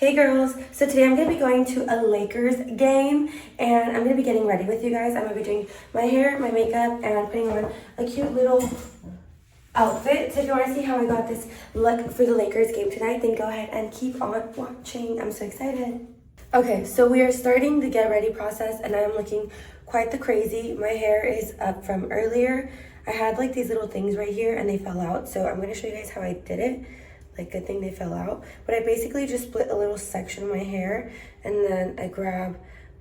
Hey girls, so today I'm going to be going to a Lakers game and I'm going to be getting ready with you guys. I'm going to be doing my hair, my makeup, and putting on a cute little outfit. So if you want to see how I got this look for the Lakers game tonight, then go ahead and keep on watching. I'm so excited. Okay, so we are starting the get ready process and I'm looking quite the crazy. My hair is up from earlier. I had like these little things right here and they fell out. So I'm going to show you guys how I did it. Like, good thing they fell out. But I basically just split a little section of my hair and then I grab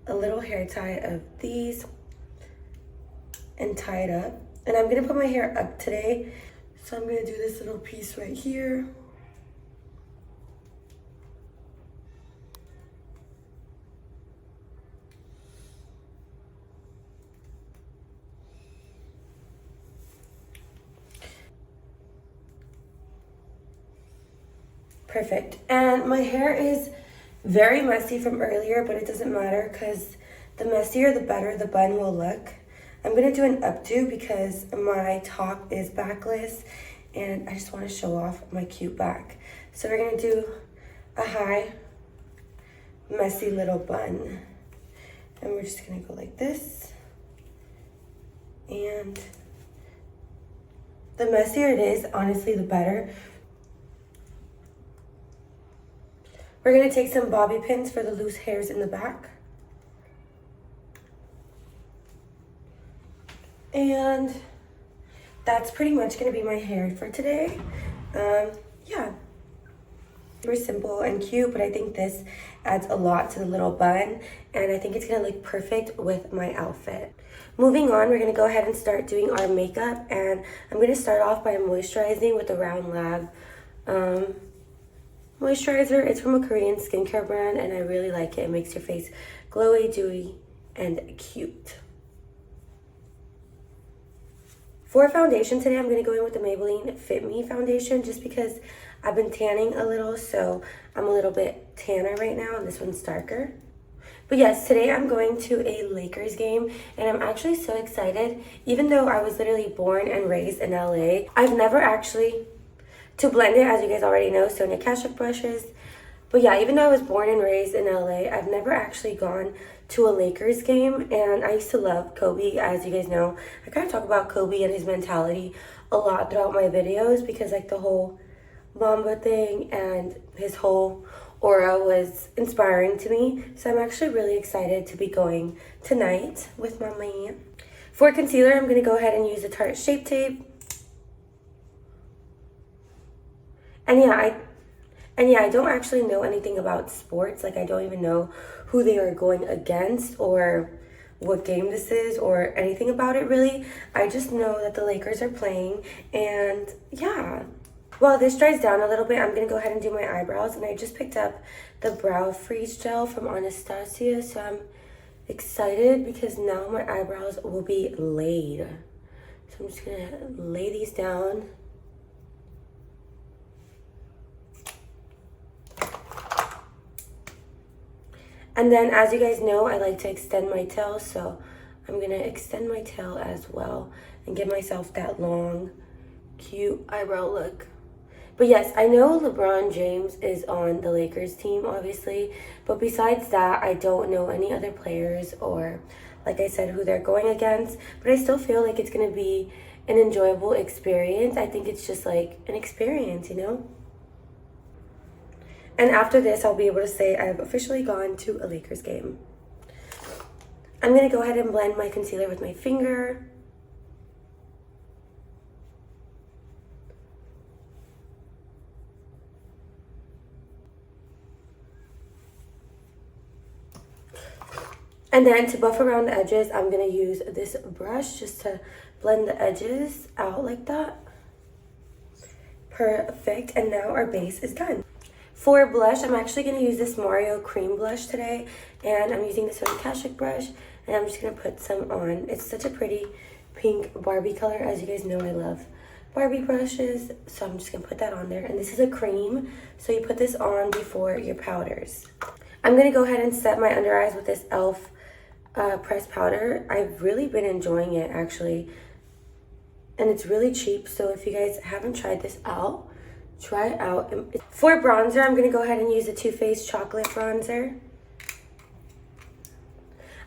a little hair tie of these and tie it up. And I'm gonna put my hair up today. So I'm gonna do this little piece right here. Perfect. And my hair is very messy from earlier, but it doesn't matter because the messier, the better the bun will look. I'm going to do an updo because my top is backless and I just want to show off my cute back. So we're going to do a high, messy little bun. And we're just going to go like this. And the messier it is, honestly, the better. We're going to take some bobby pins for the loose hairs in the back. And that's pretty much going to be my hair for today. Yeah. Super simple and cute, but I think this adds a lot to the little bun. And I think it's going to look perfect with my outfit. Moving on, we're going to go ahead and start doing our makeup. And I'm going to start off by moisturizing with the Round Lab moisturizer. It's from a Korean skincare brand and I really like it. It makes your face glowy, dewy, and cute. For foundation today, I'm going to go in with the Maybelline Fit Me foundation just because I've been tanning a little, so I'm a little bit tanner right now and this one's darker. But yes, today I'm going to a Lakers game and I'm actually so excited. Even though I was literally born and raised in LA, I've never actually, to blend it, as you guys already know, Sonia Kashuk brushes. But yeah, even though I was born and raised in LA, I've never actually gone to a Lakers game. And I used to love Kobe, as you guys know. I kind of talk about Kobe and his mentality a lot throughout my videos because like the whole Mamba thing and his whole aura was inspiring to me. So I'm actually really excited to be going tonight with my man. For concealer, I'm going to go ahead and use the Tarte Shape Tape. And yeah, I don't actually know anything about sports. Like, I don't even know who they are going against or what game this is or anything about it, really. I just know that the Lakers are playing, and yeah. While this dries down a little bit, I'm going to go ahead and do my eyebrows. And I just picked up the Brow Freeze Gel from Anastasia, so I'm excited because now my eyebrows will be laid. So I'm just going to lay these down. And then, as you guys know, I like to extend my tail, so I'm going to extend my tail as well and give myself that long, cute eyebrow look. But yes, I know LeBron James is on the Lakers team, obviously, but besides that, I don't know any other players or, like I said, who they're going against, but I still feel like it's going to be an enjoyable experience. I think it's just like an experience, you know? And after this, I'll be able to say I've officially gone to a Lakers game. I'm going to go ahead and blend my concealer with my finger. And then to buff around the edges, I'm going to use this brush just to blend the edges out like that. Perfect. And now our base is done. For blush, I'm actually going to use this Mario Cream blush today. And I'm using this Sonia Kashuk brush. And I'm just going to put some on. It's such a pretty pink Barbie color. As you guys know, I love Barbie brushes. So I'm just going to put that on there. And this is a cream. So you put this on before your powders. I'm going to go ahead and set my under eyes with this e.l.f. Pressed powder. I've really been enjoying it, actually. And it's really cheap. So if you guys haven't tried this out, try it out. For bronzer, I'm going to go ahead and use the Too Faced Chocolate Bronzer.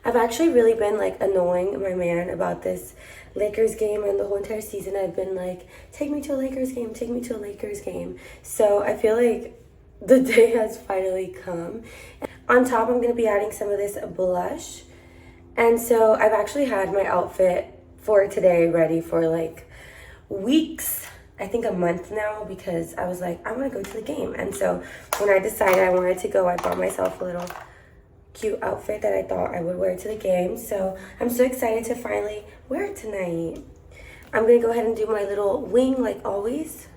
I've actually really been like annoying my man about this Lakers game, and the whole entire season I've been like, take me to a Lakers game, take me to a Lakers game. So I feel like the day has finally come. On top, I'm going to be adding some of this blush. And so I've actually had my outfit for today ready for like weeks, I think a month now, because I was like, I want to go to the game. And so when I decided I wanted to go, I bought myself a little cute outfit that I thought I would wear to the game. So I'm so excited to finally wear it tonight. I'm going to go ahead and do my little wing like always.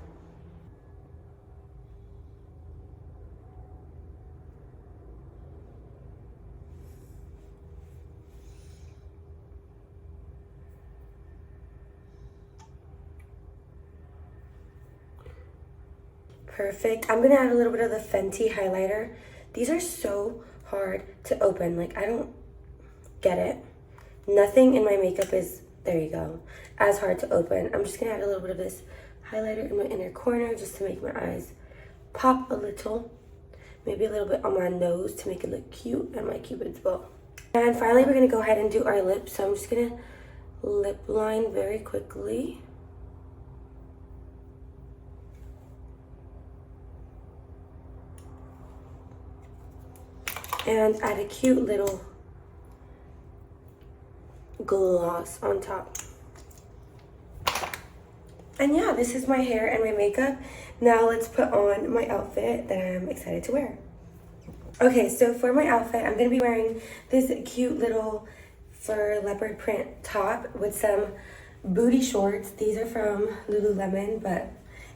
Perfect. I'm going to add a little bit of the Fenty highlighter. These are so hard to open. Like, I don't get it. Nothing in my makeup is, there you go, as hard to open. I'm just going to add a little bit of this highlighter in my inner corner just to make my eyes pop a little. Maybe a little bit on my nose to make it look cute, and my Cupid's bow. And finally, we're going to go ahead and do our lips. So I'm just going to lip line very quickly. And add a cute little gloss on top. And yeah, this is my hair and my makeup. Now let's put on my outfit that I'm excited to wear. Okay, so for my outfit, I'm gonna be wearing this cute little fur leopard print top with some booty shorts. These are from Lululemon, but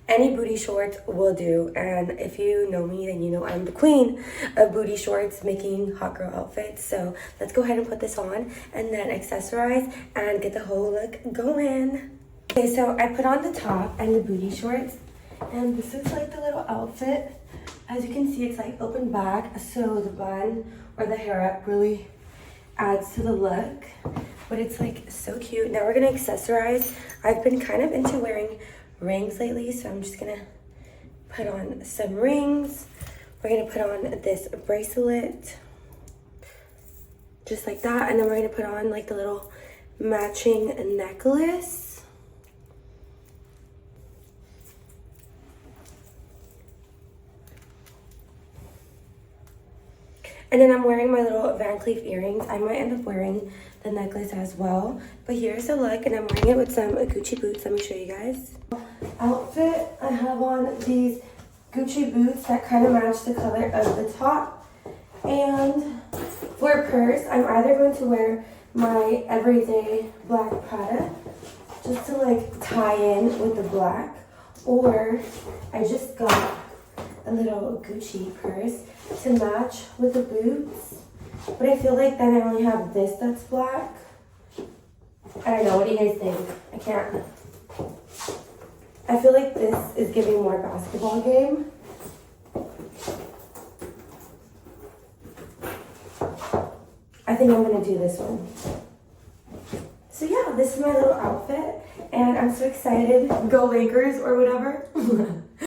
any booty shorts will do. And if you know me, then you know I'm the queen of booty shorts, making hot girl outfits. So let's go ahead and put this on and then accessorize and get the whole look going. Okay, so I put on the top and the booty shorts, and this is like the little outfit. As you can see, it's like open back, so the bun or the hair up really adds to the look, but it's like so cute. Now we're gonna accessorize. I've been kind of into wearing rings lately, so I'm just gonna put on some rings. We're gonna put on this bracelet just like that, and then we're gonna put on like the little matching necklace. And then I'm wearing my little Van Cleef earrings. I might end up wearing the necklace as well, but here's the look, and I'm wearing it with some Gucci boots. Let me show you guys. Outfit, I have on these Gucci boots that kind of match the color of the top. And for purse, I'm either going to wear my everyday black Prada just to like tie in with the black, or I just got a little Gucci purse to match with the boots. But I feel like then I only have this that's black. I don't know, what do you guys think? I can't. I feel like this is giving more basketball game. I think I'm gonna do this one. So yeah, this is my little outfit, and I'm so excited. Go Lakers or whatever.